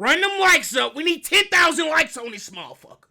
Run them likes up. We need 10,000 likes on this motherfucker.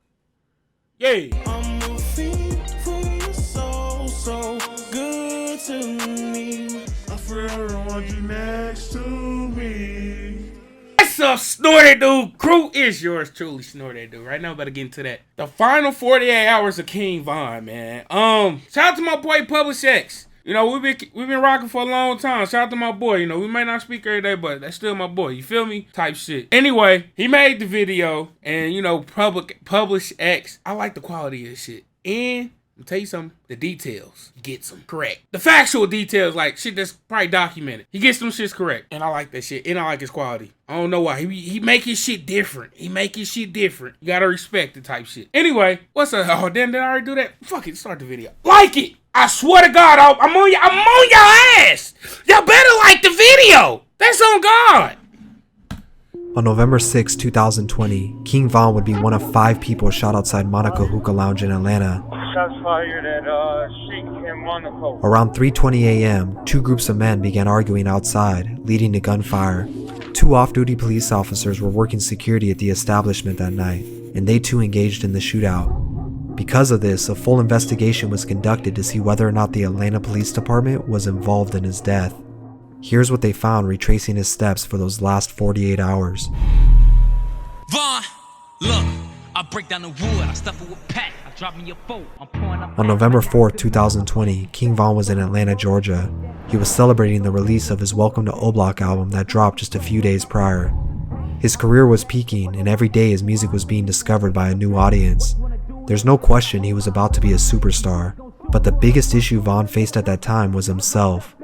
Yeah. I'm a fiend for your soul, so good to me. I forever want you next to me. What's up, Snorted Dude? Crew is yours truly, Snorted Dude. Right now, better get into that. The final 48 hours of King Von, man. Shout out to my boy Publish X. You know, we've been rocking for a long time. Shout out to my boy. You know, we may not speak every day, but that's still my boy. You feel me? Type shit. Anyway, he made the video, and you know, Publish X. I like the quality of this shit. And I'll tell you something, the details gets them correct. The factual details, like shit that's probably documented. He gets them shits correct. And I like that shit. And I like his quality. I don't know why. He make his shit different. You gotta respect the type shit. Anyway, what's up? Oh, then did I already do that? Fuck it, start the video. Like it! I swear to God, I'm on your ass! Y'all better like the video! That's on God! On November 6, 2020, King Von would be one of 5 people shot outside Monaco Hookah Lounge in Atlanta. Shots fired at Sheik in Monaco. Around 3:20 a.m., 2 groups of men began arguing outside, leading to gunfire. 2 off-duty police officers were working security at the establishment that night, and they too engaged in the shootout. Because of this, a full investigation was conducted to see whether or not the Atlanta Police Department was involved in his death. Here's what they found retracing his steps for those last 48 hours. Von, look, I break down the wood, I stuff it with Pat, I drop me your boat, I'm pouring up. On November 4th, 2020, King Von was in Atlanta, Georgia. He was celebrating the release of his Welcome to O-Block album that dropped just a few days prior. His career was peaking, and every day his music was being discovered by a new audience. There's no question he was about to be a superstar, but the biggest issue Von faced at that time was himself.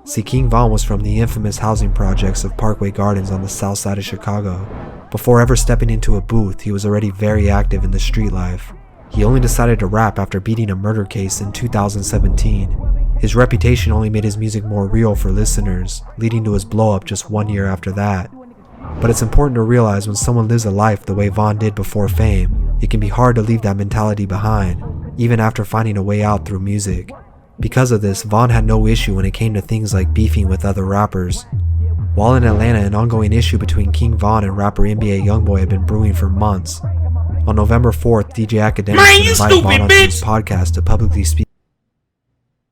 See, King Von was from the infamous housing projects of Parkway Gardens on the south side of Chicago. Before ever stepping into a booth, he was already very active in the street life. He only decided to rap after beating a murder case in 2017. His reputation only made his music more real for listeners, leading to his blow-up just 1 year after that. But it's important to realize when someone lives a life the way Von did before fame, it can be hard to leave that mentality behind, even after finding a way out through music. Because of this, Von had no issue when it came to things like beefing with other rappers. While in Atlanta, an ongoing issue between King Von and rapper NBA Youngboy had been brewing for months. On November 4th, DJ Academics would invite Von onto his podcast to publicly speak.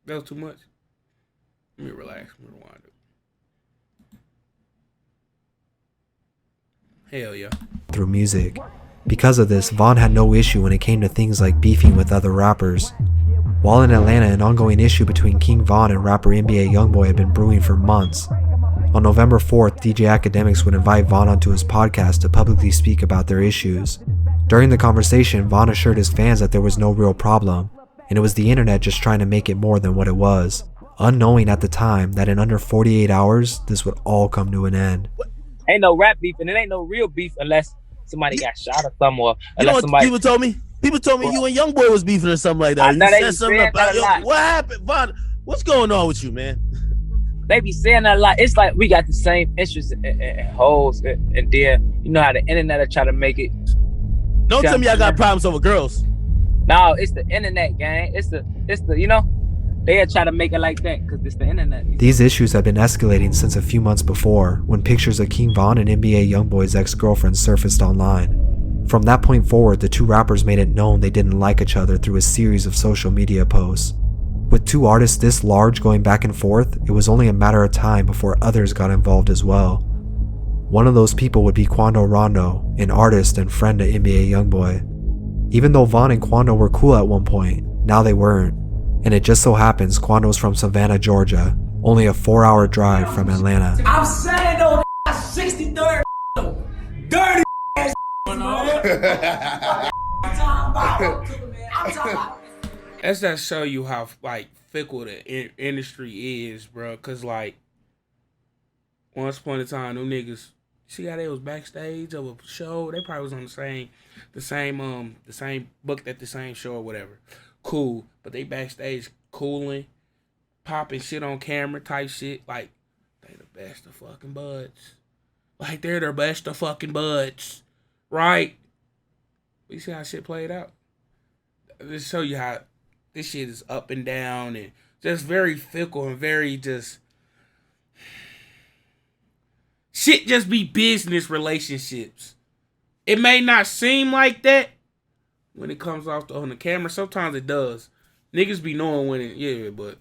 That was too much. Let me relax. Let me rewind it. Hell yeah. Through music. Because of this, Von had no issue when it came to things like beefing with other rappers. While in Atlanta, an ongoing issue between King Von and rapper NBA Youngboy had been brewing for months. On November 4th, DJ Academics would invite Von onto his podcast to publicly speak about their issues. During the conversation, Von assured his fans that there was no real problem, and it was the internet just trying to make it more than what it was, unknowing at the time that in under 48 hours, this would all come to an end. Ain't no rap beef, and it ain't no real beef unless somebody got shot or something, or you know what somebody. People told me you and Youngboy was beefing or something like that. You said something about what happened, Von? What's going on with you, man? They be saying that a lot. It's like we got the same interests and hoes, and then you know how the internet will try to make it. Don't tell me I got problems over girls. No, it's the internet, gang. It's the you know, they try to make it like that because it's the internet. These issues had been escalating since a few months before, when pictures of King Von and NBA Youngboy's ex-girlfriend surfaced online. From that point forward, the two rappers made it known they didn't like each other through a series of social media posts. With two artists this large going back and forth, it was only a matter of time before others got involved as well. One of those people would be Quando Rondo, an artist and friend of NBA Youngboy. Even though Von and Quando were cool at one point, now they weren't. And it just so happens Quando's from Savannah, Georgia, only a 4-hour drive from Atlanta. I'm saying though, 63rd dirty ass. That's that show you how like fickle the industry is, bro. Cause like once upon a time, them niggas, see how they was backstage of a show. They probably was on the same booked at the same show or whatever. Cool, but they backstage cooling, popping shit on camera type shit. Like they the best of fucking buds. Like they're the best of fucking buds, right? You see how shit played out. Just show you how this shit is up and down and just very fickle and very just shit just be business relationships. It may not seem like that when it comes off on the camera. Sometimes it does. Niggas be knowing when it, yeah, but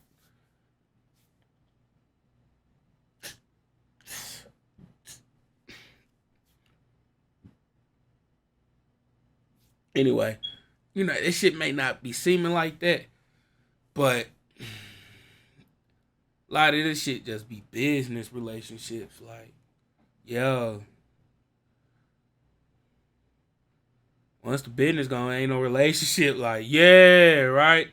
anyway, you know, this shit may not be seeming like that, but a lot of this shit just be business relationships. Like, yo, once the business gone, ain't no relationship. Like, yeah, right?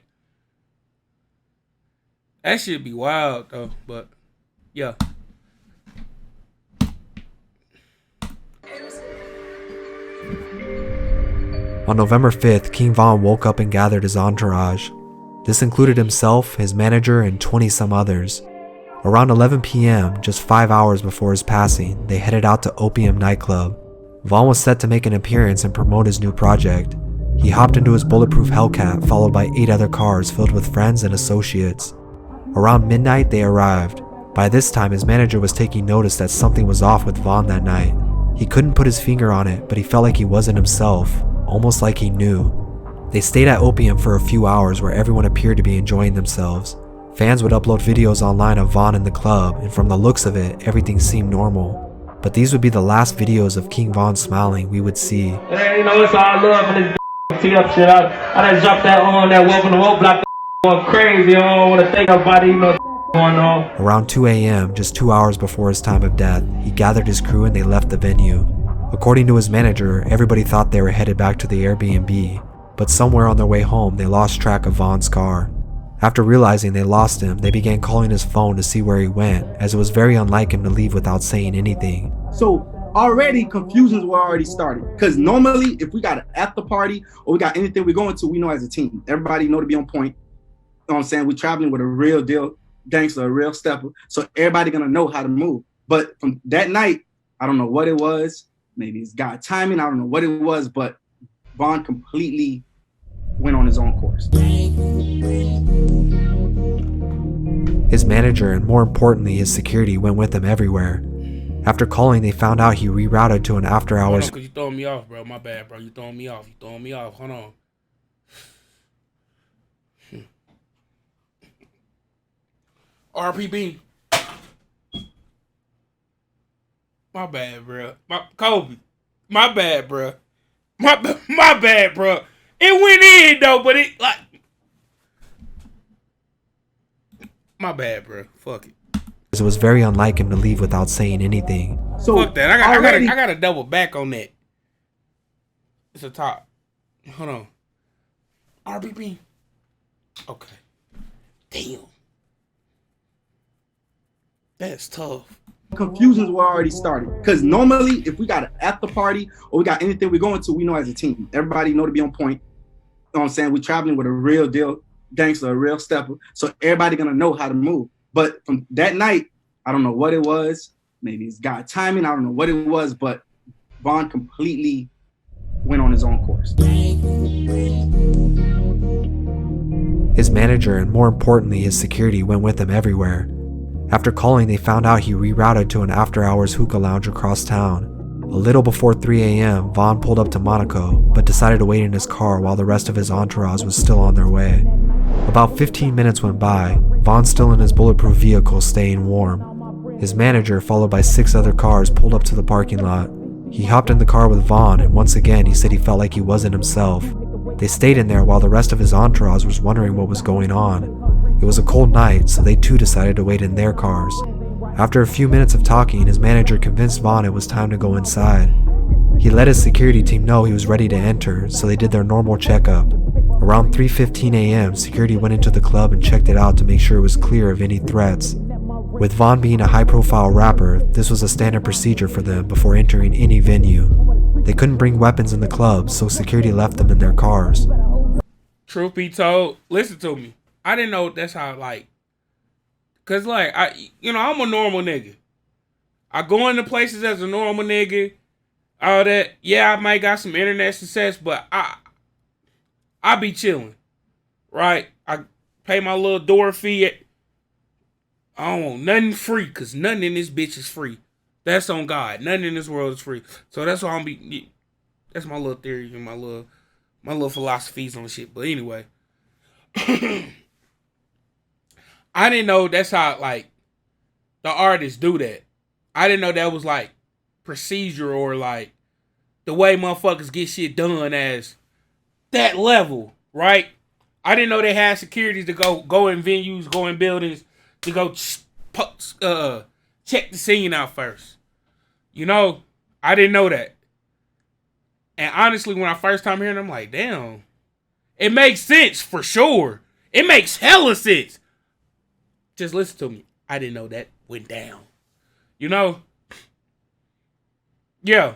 That shit be wild, though, but, yeah. On November 5th, King Von woke up and gathered his entourage. This included himself, his manager, and 20-some others. Around 11 p.m., just 5 hours before his passing, they headed out to Opium nightclub. Von was set to make an appearance and promote his new project. He hopped into his bulletproof Hellcat, followed by 8 other cars filled with friends and associates. Around midnight, they arrived. By this time, his manager was taking notice that something was off with Von that night. He couldn't put his finger on it, but he felt like he wasn't himself, almost like he knew. They stayed at Opium for a few hours where everyone appeared to be enjoying themselves. Fans would upload videos online of Von in the club, and from the looks of it, everything seemed normal. But these would be the last videos of King Von smiling we would see. Hey, you know, it's all love in this tee up shit. I done dropped that on that welcome to Roblox going crazy. I don't want to think about it, you know, going on. Around 2 a.m., just 2 hours before his time of death, he gathered his crew and they left the venue. According to his manager, everybody thought they were headed back to the Airbnb, but somewhere on their way home, they lost track of Von's car. After realizing they lost him, they began calling his phone to see where he went, as it was very unlike him to leave without saying anything. So already confusions were already started. Because normally, if we got an after party or we got anything we're going to, we know as a team. Everybody know to be on point. You know what I'm saying? We're traveling with a real deal gangster, a real stepper. So everybody gonna know how to move. But from that night, I don't know what it was. Maybe it's God timing. I don't know what it was, but Von completely went on his own course. His manager and more importantly his security went with him everywhere. After calling, they found out he rerouted to an after hours. Hold on, 'cause you throwing me off, bro. My bad, bro. You throwing me off. Hold on. RPB. My bad, bro. Kobe. My bad, bro. My bad, bro. It went in though, but it like. My bad, bro. Fuck it. It was very unlike him to leave without saying anything. So fuck that. I gotta double back on that. It's a top. Hold on. RBB. Okay. Damn. That's tough. Confusions were already started. Because normally, if we got an after party or we got anything we're going to, we know as a team. Everybody know to be on point. You know what I'm saying? We're traveling with a real deal gangster, a real stepper. So everybody gonna know how to move. But from that night, I don't know what it was. Maybe it's God timing. I don't know what it was, but Von completely went on his own course. His manager and more importantly his security went with him everywhere. After calling, they found out he rerouted to an after-hours hookah lounge across town. A little before 3 a.m., Von pulled up to Monaco, but decided to wait in his car while the rest of his entourage was still on their way. About 15 minutes went by, Von still in his bulletproof vehicle staying warm. His manager, followed by 6 other cars, pulled up to the parking lot. He hopped in the car with Von, and once again he said he felt like he wasn't himself. They stayed in there while the rest of his entourage was wondering what was going on. It was a cold night, so they too decided to wait in their cars. After a few minutes of talking, his manager convinced Von it was time to go inside. He let his security team know he was ready to enter, so they did their normal checkup. Around 3:15 a.m., security went into the club and checked it out to make sure it was clear of any threats. With Von being a high-profile rapper, this was a standard procedure for them before entering any venue. They couldn't bring weapons in the club, so security left them in their cars. Truth be told, listen to me. I didn't know that's how, like, cause like I'm a normal nigga. I go into places as a normal nigga. All that, yeah, I might got some internet success, but I be chilling, right? I pay my little door fee. I don't want nothing free, cause nothing in this bitch is free. That's on God. Nothing in this world is free. So that's why that's my little theory and my little philosophies on shit. But anyway. I didn't know that's how, like, the artists do that. I didn't know that was, like, procedure or, like, the way motherfuckers get shit done as that level, right? I didn't know they had securities to go in venues, go in buildings, to go check the scene out first. You know, I didn't know that. And honestly, when I first time hearing it, I'm like, damn. It makes sense for sure. It makes hella sense. Just listen to me. I didn't know that went down. You know? Yeah.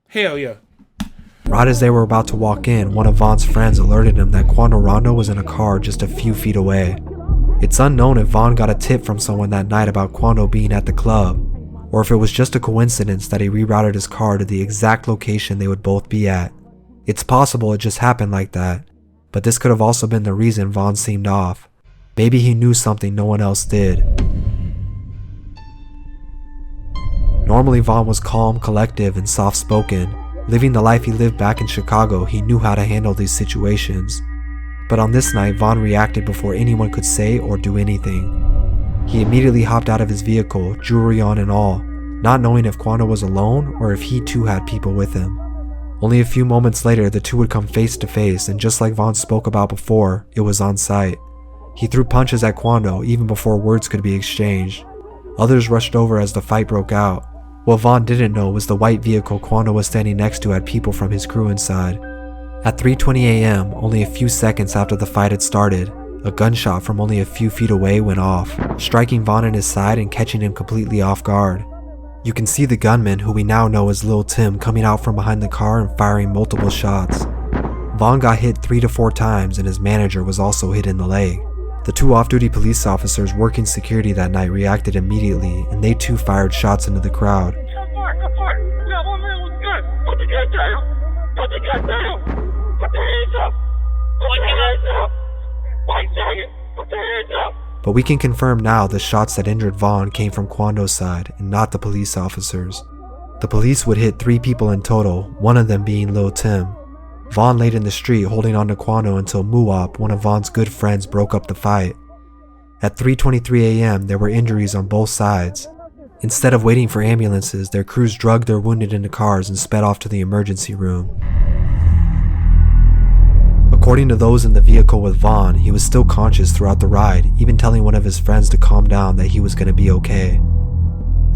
Hell yeah. Right as they were about to walk in, one of Von's friends alerted him that Quando Rondo was in a car just a few feet away. It's unknown if Von got a tip from someone that night about Quando being at the club, or if it was just a coincidence that he rerouted his car to the exact location they would both be at. It's possible it just happened like that, but this could have also been the reason Von seemed off. Maybe he knew something no one else did. Normally Von was calm, collective, and soft-spoken. Living the life he lived back in Chicago, he knew how to handle these situations. But on this night, Von reacted before anyone could say or do anything. He immediately hopped out of his vehicle, jewelry on and all, not knowing if Quando was alone or if he too had people with him. Only a few moments later, the two would come face to face, and just like Von spoke about before, it was on sight. He threw punches at Quando even before words could be exchanged. Others rushed over as the fight broke out. What Von didn't know was the white vehicle Quando was standing next to had people from his crew inside. At 3:20 a.m., only a few seconds after the fight had started, a gunshot from only a few feet away went off, striking Von in his side and catching him completely off guard. You can see the gunman, who we now know as Lil Tim, coming out from behind the car and firing multiple shots. Von got hit 3 to 4 times, and his manager was also hit in the leg. The two off-duty police officers working security that night reacted immediately, and they too fired shots into the crowd. But we can confirm now the shots that injured Von came from Quando's side and not the police officers. The police would hit 3 people in total, one of them being Lil Tim. Von laid in the street holding on to Quando until Muop, one of Von's good friends, broke up the fight. At 3:23 a.m., there were injuries on both sides. Instead of waiting for ambulances, their crews drugged their wounded into cars and sped off to the emergency room. According to those in the vehicle with Von, he was still conscious throughout the ride, even telling one of his friends to calm down that he was going to be okay.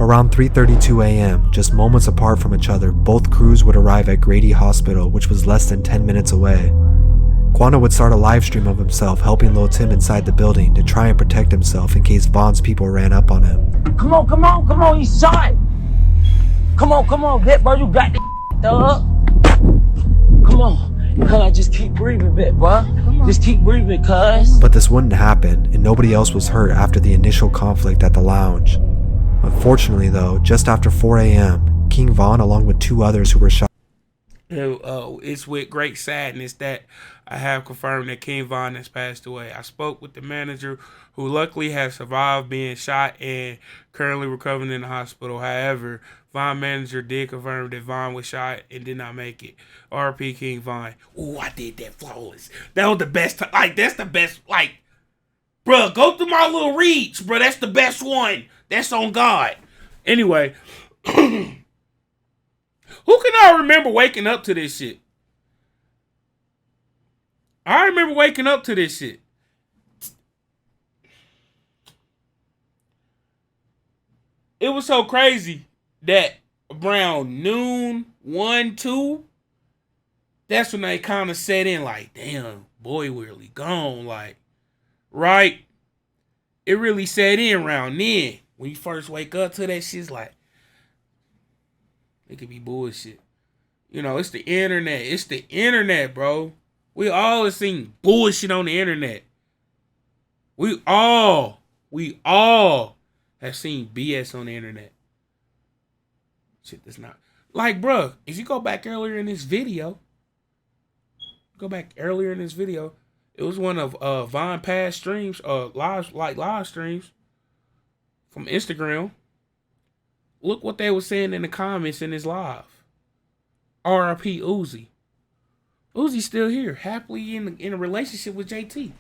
Around 3:32 a.m., just moments apart from each other, both crews would arrive at Grady Hospital, which was less than 10 minutes away. Quando would start a live stream of himself helping Lil Tim inside the building to try and protect himself in case Von's people ran up on him. Come on, he's shot. Come on, bit bro, you got the dog. Come on, cuz, just keep breathing, bit bro. Just keep breathing, cuz. But this wouldn't happen, and nobody else was hurt after the initial conflict at the lounge. Unfortunately though, just after 4 a.m., King Von, along with 2 others who were shot. It's with great sadness that I have confirmed that King Von has passed away. I spoke with the manager, who luckily has survived being shot and currently recovering in the hospital. However, Von manager did confirm that Von was shot and did not make it. R.P. King Von. Ooh, I did that flawless. That was the best. That's the best. Bruh, go through my little reads, bruh. That's the best one. That's on God. Anyway. Who can I remember waking up to this shit? I remember waking up to this shit. It was so crazy that around noon, 1, 2, that's when they kind of set in like, damn, boy, we're really gone. Like, right? It really set in around then. When you first wake up to that shit, it's like, it could be bullshit. You know, it's the internet. It's the internet, bro. We all have seen bullshit on the internet. We all have seen BS on the internet. Shit that's not. Like, bro, if you go back earlier in this video, it was one of Von past streams, live streams from Instagram. look what they were saying in the comments in his live. R.I.P. Uzi. Uzi's still here, happily in a relationship with JT.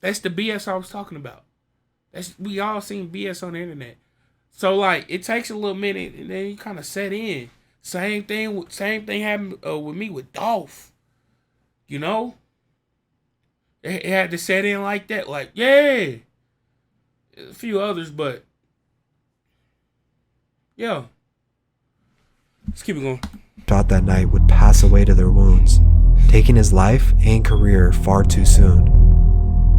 That's the BS I was talking about. We all seen BS on the internet. So like it takes a little minute and then you kind of set in. Same thing happened with me with Dolph. You know? It had to set in like that. Like, yeah. A few others, but yeah. Let's keep it going. Shot that night would pass away to their wounds, taking his life and career far too soon.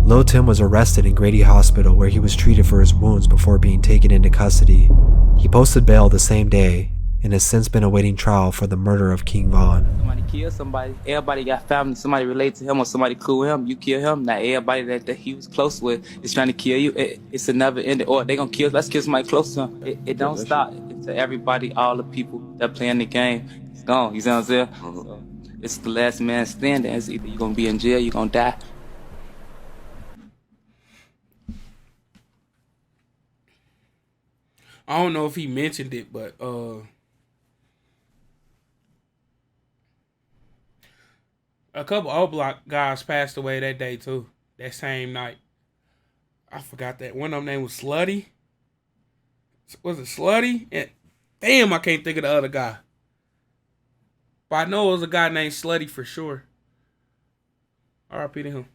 Lil Tim was arrested in Grady Hospital where he was treated for his wounds before being taken into custody. He posted bail the same day and has since been awaiting trial for the murder of King Von. Somebody kill somebody. Everybody got family. Somebody related to him or somebody cool with him. You kill him. Now everybody that he was close with is trying to kill you. It's a never ending. Or they gonna kill. Let's kill somebody close to him. It don't stop. To everybody, all the people that playing the game, it's gone. You see what I'm saying? So it's the last man standing. It's either you gonna be in jail, you gonna die. I don't know if he mentioned it, but a couple O Block guys passed away that day too. That same night. I forgot that one of them name was Slutty. Was it Slutty? And damn, I can't think of the other guy. But I know it was a guy named Slutty for sure. R.I.P. to him.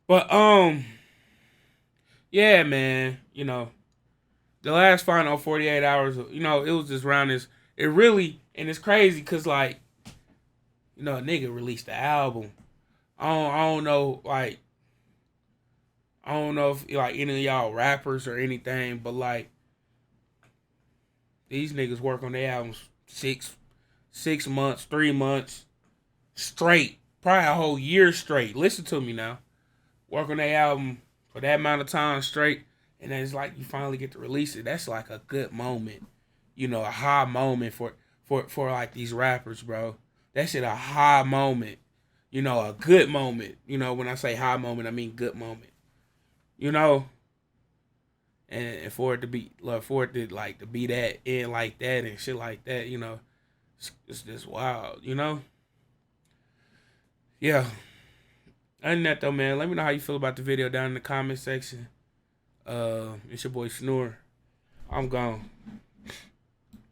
But yeah, man. You know, the last final 48 hours. You know, it was just around this. It really, and it's crazy because like, you know, a nigga released the album. I don't know, like, I don't know if like any of y'all rappers or anything, but like these niggas work on their albums 6 months, 3 months straight, probably a whole year straight. Listen to me now. Work on their album for that amount of time straight, and then it's like you finally get to release it. That's like a good moment, you know, a high moment for like these rappers, bro. That shit a high moment, you know, a good moment. You know, when I say high moment, I mean good moment. You know, and for it to be, like to be that and like that and shit like that, you know, it's just wild, you know. Yeah. Other than that though, man, let me know how you feel about the video down in the comment section. It's your boy Snore. I'm gone.